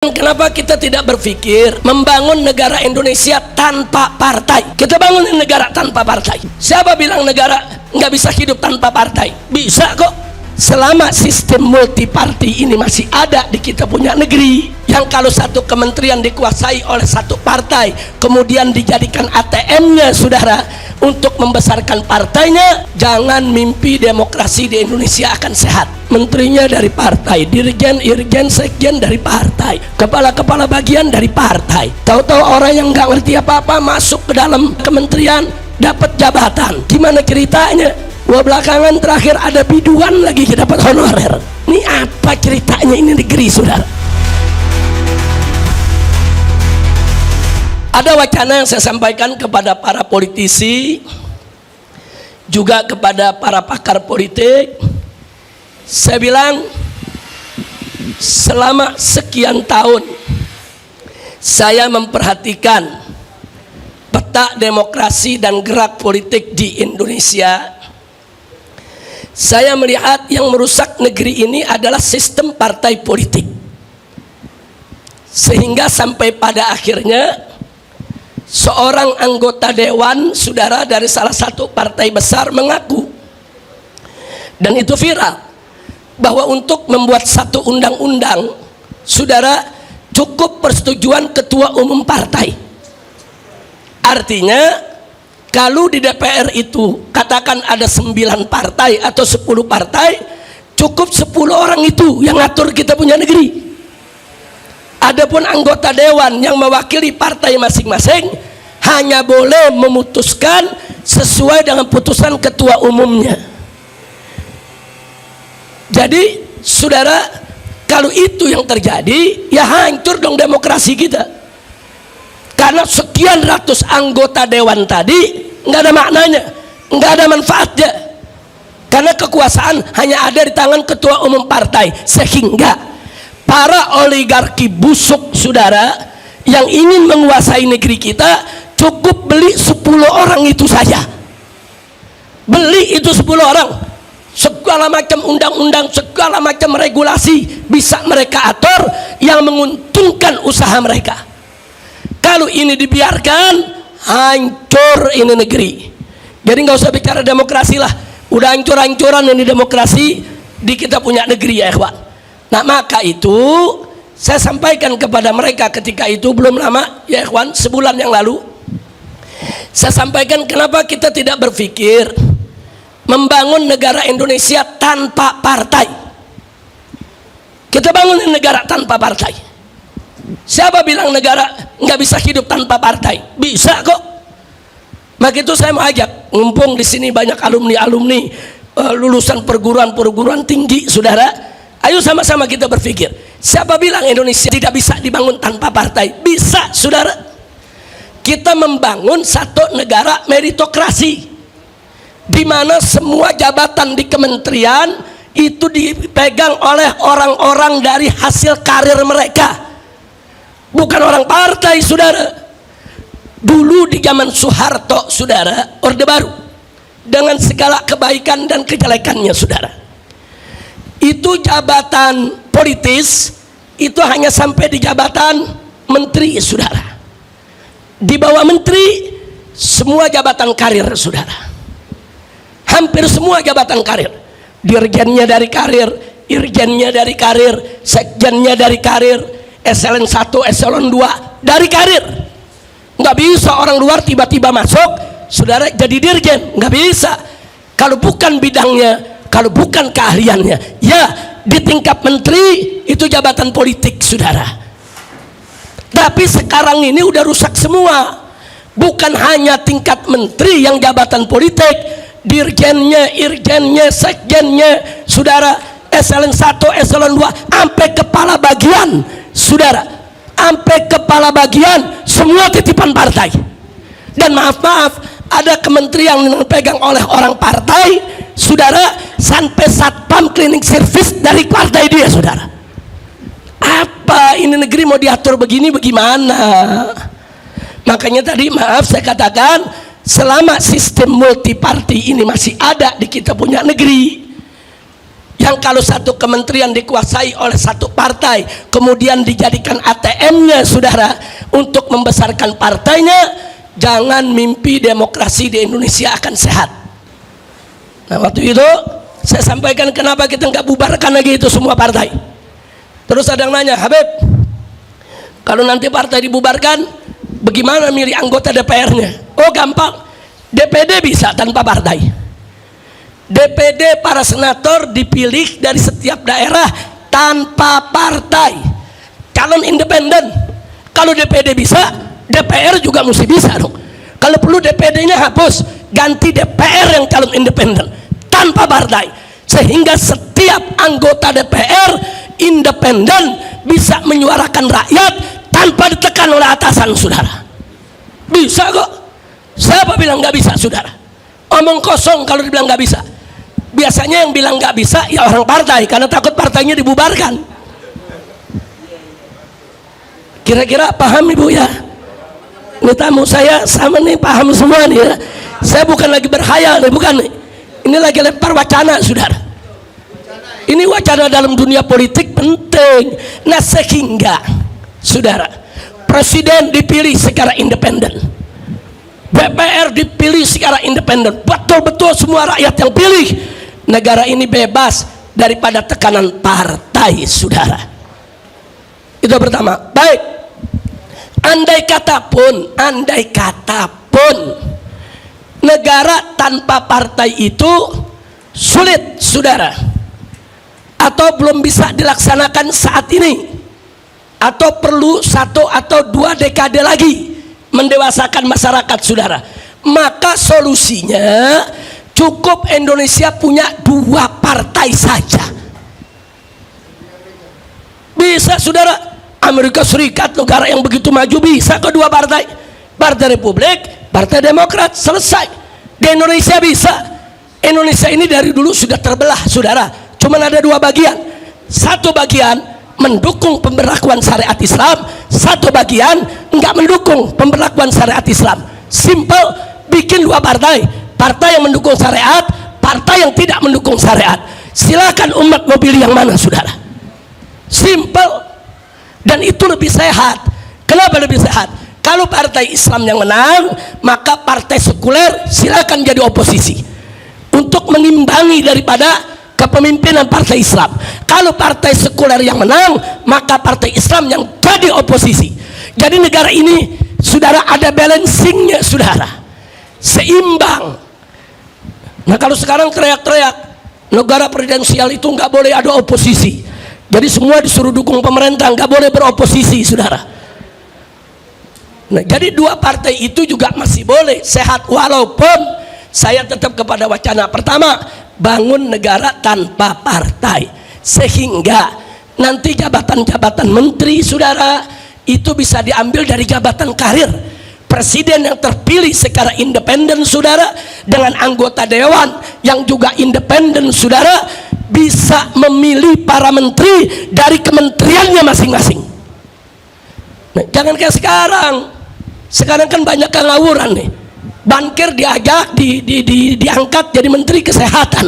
Kenapa kita tidak berpikir membangun negara Indonesia tanpa partai? Kita bangun negara tanpa partai. Siapa bilang negara nggak bisa hidup tanpa partai? Bisa kok. Selama sistem multiparti ini masih ada di kita punya negeri, yang kalau satu kementerian dikuasai oleh satu partai, kemudian dijadikan ATM-nya saudara untuk membesarkan partainya, jangan mimpi demokrasi di Indonesia akan sehat. Menterinya dari partai, dirjen, irjen, sekjen dari partai, kepala-kepala bagian dari partai. Tahu-tahu orang yang nggak ngerti apa-apa masuk ke dalam kementerian dapat jabatan. Gimana ceritanya? Wah, belakangan terakhir ada biduan lagi dapat honorer. Ini apa ceritanya ini negeri saudara? Ada wacana yang saya sampaikan kepada para politisi, juga kepada para pakar politik. Saya bilang, selama sekian tahun saya memperhatikan peta demokrasi dan gerak politik di Indonesia. Saya melihat yang merusak negeri ini adalah sistem partai politik, sehingga sampai pada akhirnya seorang anggota dewan saudara dari salah satu partai besar mengaku, dan itu viral, bahwa untuk membuat satu undang-undang saudara cukup persetujuan ketua umum partai. Artinya kalau di DPR itu katakan ada 9 partai atau 10 partai, cukup 10 orang itu yang ngatur kita punya negeri. Adapun anggota dewan yang mewakili partai masing-masing hanya boleh memutuskan sesuai dengan putusan ketua umumnya. Jadi saudara, kalau itu yang terjadi, ya hancur dong demokrasi kita. Karena sekian ratus anggota dewan tadi nggak ada maknanya, nggak ada manfaatnya, karena kekuasaan hanya ada di tangan ketua umum partai, sehingga para oligarki busuk saudara yang ingin menguasai negeri kita cukup beli 10 orang itu saja. Beli itu 10 orang, segala macam undang-undang, segala macam regulasi bisa mereka atur yang menguntungkan usaha mereka. Kalau ini dibiarkan, hancur ini negeri. Jadi nggak usah bicara demokrasi lah, udah hancur-hancuran ini demokrasi di kita punya negeri ya ikhwan. Nah maka itu saya sampaikan kepada mereka ketika itu, belum lama ya ikhwan, sebulan yang lalu saya sampaikan kenapa kita tidak berpikir membangun negara Indonesia tanpa partai. Kita bangun negara tanpa partai. Siapa bilang negara nggak bisa hidup tanpa partai? Bisa kok. Maka itu saya mau ajak, mumpung di sini banyak alumni-alumni lulusan perguruan tinggi, saudara, ayo sama-sama kita berpikir. Siapa bilang Indonesia tidak bisa dibangun tanpa partai? Bisa, saudara. Kita membangun satu negara meritokrasi, di mana semua jabatan di kementerian itu dipegang oleh orang-orang dari hasil karir mereka, bukan orang partai, saudara. Dulu di zaman Soeharto, saudara, Orde Baru, dengan segala kebaikan dan kejelekannya, saudara, itu jabatan politis itu hanya sampai di jabatan menteri, saudara. Di bawah menteri semua jabatan karir, saudara. Hampir semua jabatan karir. Dirjennya dari karir, irjennya dari karir, sekjennya dari karir, eselon 1, eselon 2 dari karir. Nggak bisa orang luar tiba-tiba masuk, saudara, jadi dirjen. Nggak bisa. Kalau bukan bidangnya, kalau bukan keahliannya, ya di tingkat menteri itu jabatan politik, saudara. Tapi sekarang ini udah rusak semua. Bukan hanya tingkat menteri yang jabatan politik, dirjennya, irjennya, sekjennya, saudara, eselon 1, eselon 2, sampai kepala bagian, saudara, sampai kepala bagian semua titipan partai. Dan maaf-maaf, ada kementerian yang dipegang oleh orang partai, saudara, sampai satpam cleaning service dari partai dia, saudara. Apa ini negeri mau diatur begini bagaimana? Makanya tadi maaf saya katakan, selama sistem multiparti ini masih ada di kita punya negeri, yang kalau satu kementerian dikuasai oleh satu partai kemudian dijadikan ATM-nya saudara untuk membesarkan partainya, jangan mimpi demokrasi di Indonesia akan sehat. Nah waktu itu saya sampaikan kenapa kita nggak bubarkan lagi itu semua partai. Terus ada yang nanya, Habib, kalau nanti partai dibubarkan bagaimana milih anggota DPR-nya? Oh gampang, DPD bisa tanpa partai. DPD para senator dipilih dari setiap daerah tanpa partai, calon independen. Kalau DPD bisa, DPR juga mesti bisa dong. Kalau perlu DPD-nya hapus, ganti DPR yang calon independen tanpa partai, sehingga setiap anggota DPR independen bisa menyuarakan rakyat tanpa ditekan oleh atasan saudara. Bisa kok. Siapa bilang nggak bisa saudara? Omong kosong kalau dibilang nggak bisa. Biasanya yang bilang nggak bisa ya orang partai, karena takut partainya dibubarkan. Kira-kira paham ibu ya? Ini tamu saya sama nih, paham semua nih ya. Saya bukan lagi berkhayal nih, bukan nih. Ini lagi lempar wacana saudara. Ini wacana dalam dunia politik penting. Nah sehingga saudara, presiden dipilih secara independen, DPR dipilih secara independen, betul-betul semua rakyat yang pilih. Negara ini bebas daripada tekanan partai saudara. Itu pertama. Baik, andai kata pun negara tanpa partai itu sulit saudara, atau belum bisa dilaksanakan saat ini, atau perlu 1 atau 2 dekade lagi mendewasakan masyarakat saudara, maka solusinya cukup Indonesia punya 2 partai saja. Bisa saudara. Amerika Serikat, negara yang begitu maju, bisa ke 2 partai, Partai Republik, Partai Demokrat, selesai. Di Indonesia bisa. Indonesia ini dari dulu sudah terbelah saudara, cuman ada 2 bagian. Satu bagian mendukung pemberlakuan syariat Islam, satu bagian enggak mendukung pemberlakuan syariat Islam. Simple, bikin 2 partai, partai yang mendukung syariat, partai yang tidak mendukung syariat. Silakan umat mau pilih yang mana saudara. Simple, dan itu lebih sehat. Kenapa lebih sehat? Kalau partai Islam yang menang, maka partai sekuler silakan jadi oposisi untuk mengimbangi daripada kepemimpinan partai Islam. Kalau partai sekuler yang menang, maka partai Islam yang jadi oposisi. Jadi negara ini saudara ada balancingnya saudara, seimbang. Nah kalau sekarang teriak-teriak negara presidensial itu nggak boleh ada oposisi, jadi semua disuruh dukung pemerintah, nggak boleh beroposisi saudara. Nah jadi 2 partai itu juga masih boleh sehat, walaupun saya tetap kepada wacana pertama, bangun negara tanpa partai, sehingga nanti jabatan-jabatan menteri saudara itu bisa diambil dari jabatan karir. Presiden yang terpilih secara independen saudara, dengan anggota dewan yang juga independen saudara, bisa memilih para menteri dari kementeriannya masing-masing. Nah, jangan kayak sekarang. Sekarang kan banyak yang ngawuran nih. Bankir diajak diangkat jadi menteri kesehatan.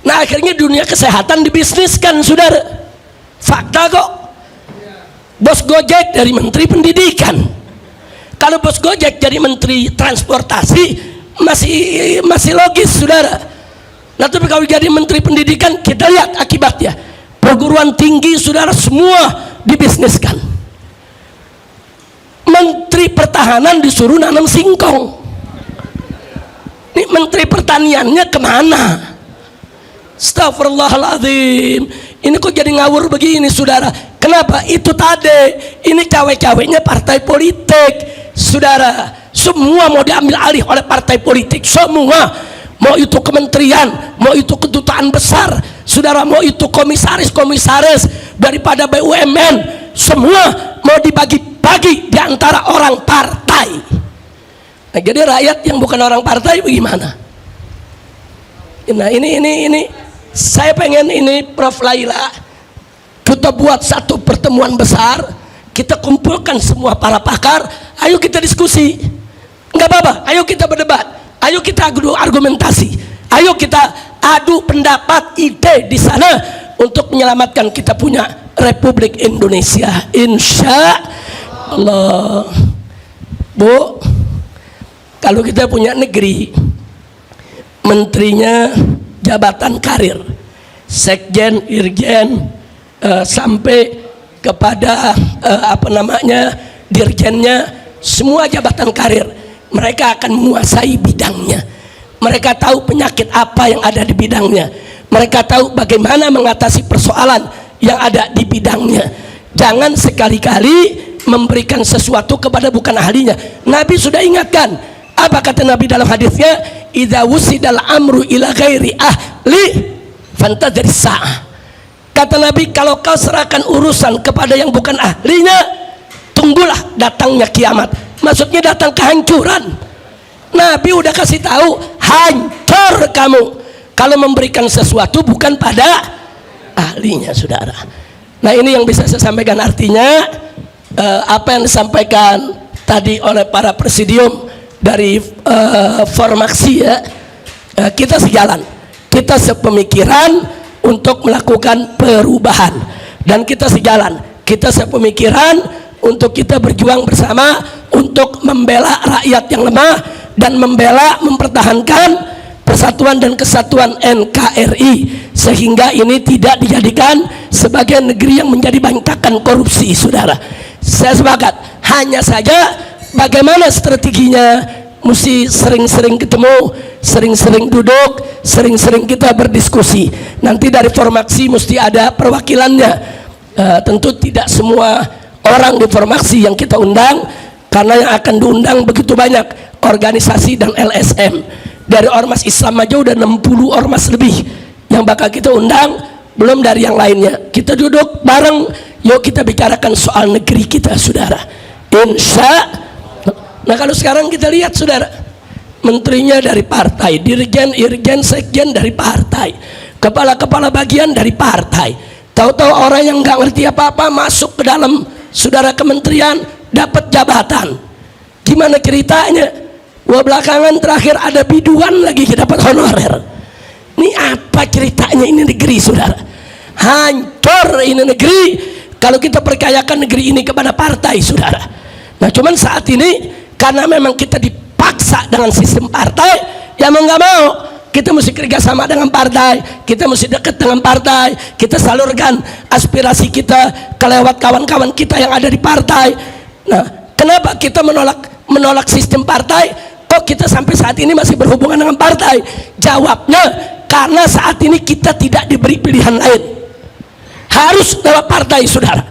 Nah akhirnya dunia kesehatan dibisniskan saudara. Fakta kok. Bos Gojek dari menteri pendidikan. Kalau bos Gojek jadi menteri transportasi masih logis saudara. Nah tapi kalau jadi menteri pendidikan, kita lihat akibatnya, perguruan tinggi saudara semua dibisniskan. Menteri pertahanan disuruh nanam singkong. Ini menteri pertaniannya kemana? Astagfirullahaladzim. Ini kok jadi ngawur begini saudara. Kenapa? Itu tadi, ini cawe-cawenya partai politik saudara. Semua mau diambil alih oleh partai politik, semua. Mau itu kementerian, mau itu kedutaan besar saudara, mau itu komisaris daripada BUMN, semua mau dibagi-bagi di antara orang partai. Nah, jadi rakyat yang bukan orang partai bagaimana? Nah ini saya pengen ini Prof Laila, kita buat satu pertemuan besar, kita kumpulkan semua para pakar, ayo kita diskusi, nggak apa-apa, ayo kita berdebat, ayo kita argumentasi, ayo kita adu pendapat, ide di sana untuk menyelamatkan kita punya Republik Indonesia, insya Allah. Bu, kalau kita punya negeri, menterinya jabatan karir, sekjen, irjen, sampai kepada dirjennya, semua jabatan karir, mereka akan menguasai bidangnya. Mereka tahu penyakit apa yang ada di bidangnya. Mereka tahu bagaimana mengatasi persoalan yang ada di bidangnya. Jangan sekali-kali memberikan sesuatu kepada bukan ahlinya. Nabi sudah ingatkan. Apa kata Nabi dalam hadisnya? Idza wusidal amru ila ghairi ahli fantadhir sa'ah. Kata Nabi, kalau kau serahkan urusan kepada yang bukan ahlinya, tunggulah datangnya kiamat. Maksudnya datang kehancuran. Nabi udah kasih tahu, hancur kamu kalau memberikan sesuatu bukan pada ahlinya, saudara. Nah, ini yang bisa saya sampaikan. Artinya apa yang disampaikan tadi oleh para presidium dari Formaksi, ya, kita sejalan, kita sepemikiran untuk melakukan perubahan, dan kita sejalan, kita sepemikiran untuk kita berjuang bersama untuk membela rakyat yang lemah dan membela, mempertahankan persatuan dan kesatuan NKRI, sehingga ini tidak dijadikan sebagai negeri yang menjadi bantakan korupsi, saudara. Saya sepakat, hanya saja bagaimana strateginya, mesti sering-sering ketemu, sering-sering duduk, sering-sering kita berdiskusi. Nanti dari Formaksi mesti ada perwakilannya. Tentu tidak semua orang di Formaksi yang kita undang, karena yang akan diundang begitu banyak organisasi dan LSM. Dari ormas Islam aja udah 60 ormas lebih yang bakal kita undang, belum dari yang lainnya. Kita duduk bareng, yuk kita bicarakan soal negeri kita, saudara. Insya. Nah, kalau sekarang kita lihat, saudara, menterinya dari partai, dirjen, irjen, sekjen dari partai, kepala-kepala bagian dari partai. Tahu-tahu orang yang nggak ngerti apa-apa masuk ke dalam, saudara, kementerian, dapat jabatan. Gimana ceritanya? Wah, belakangan terakhir ada biduan lagi dapat honorer. Ini apa ceritanya ini negeri, saudara? Hancur ini negeri kalau kita percayakan negeri ini kepada partai, saudara. Nah, cuman saat ini karena memang kita dipaksa dengan sistem partai, ya mau nggak mau kita mesti kerjasama dengan partai, kita mesti dekat dengan partai, kita salurkan aspirasi kita ke lewat kawan-kawan kita yang ada di partai. Nah, kenapa kita menolak sistem partai? Kok kita sampai saat ini masih berhubungan dengan partai? Jawabnya, karena saat ini kita tidak diberi pilihan lain, harus lewat partai, saudara.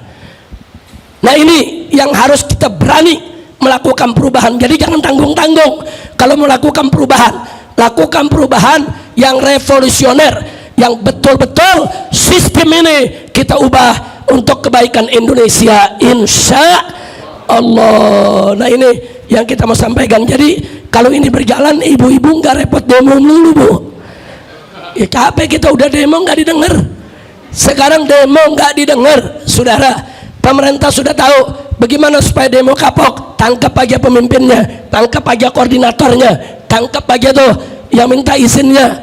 Nah, ini yang harus kita berani melakukan perubahan. Jadi jangan tanggung-tanggung. Kalau melakukan perubahan, lakukan perubahan yang revolusioner, yang betul-betul sistem ini kita ubah untuk kebaikan Indonesia, insya Allah. Nah, ini yang kita mau sampaikan. Jadi kalau ini berjalan, ibu-ibu nggak repot demo dulu, Bu. Ya capek kita udah demo nggak didengar. Sekarang demo nggak didengar, saudara. Pemerintah sudah tahu bagaimana supaya demo kapok. Tangkap aja pemimpinnya, tangkap aja koordinatornya, tangkap aja tuh yang minta izinnya.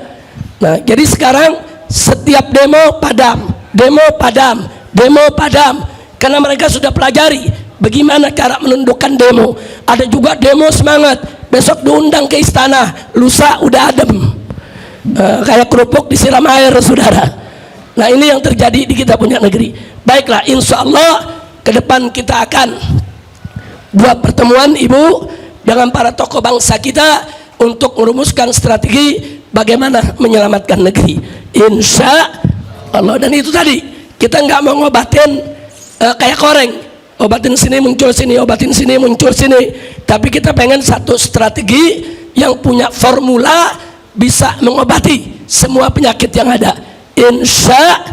Nah, jadi sekarang setiap demo padam, demo padam, demo padam, karena mereka sudah pelajari bagaimana cara menundukkan demo. Ada juga demo semangat, besok diundang ke istana, lusa udah adem, kayak kerupuk disiram air, saudara. Nah, ini yang terjadi di kita punya negeri. Baiklah, insya Allah ke depan kita akan buat pertemuan, Ibu, dengan para tokoh bangsa kita untuk merumuskan strategi bagaimana menyelamatkan negeri, insya Allah. Dan itu tadi, kita nggak mau ngobatin kayak koreng, obatin sini muncul sini, obatin sini muncul sini, tapi kita pengen satu strategi yang punya formula bisa mengobati semua penyakit yang ada, insya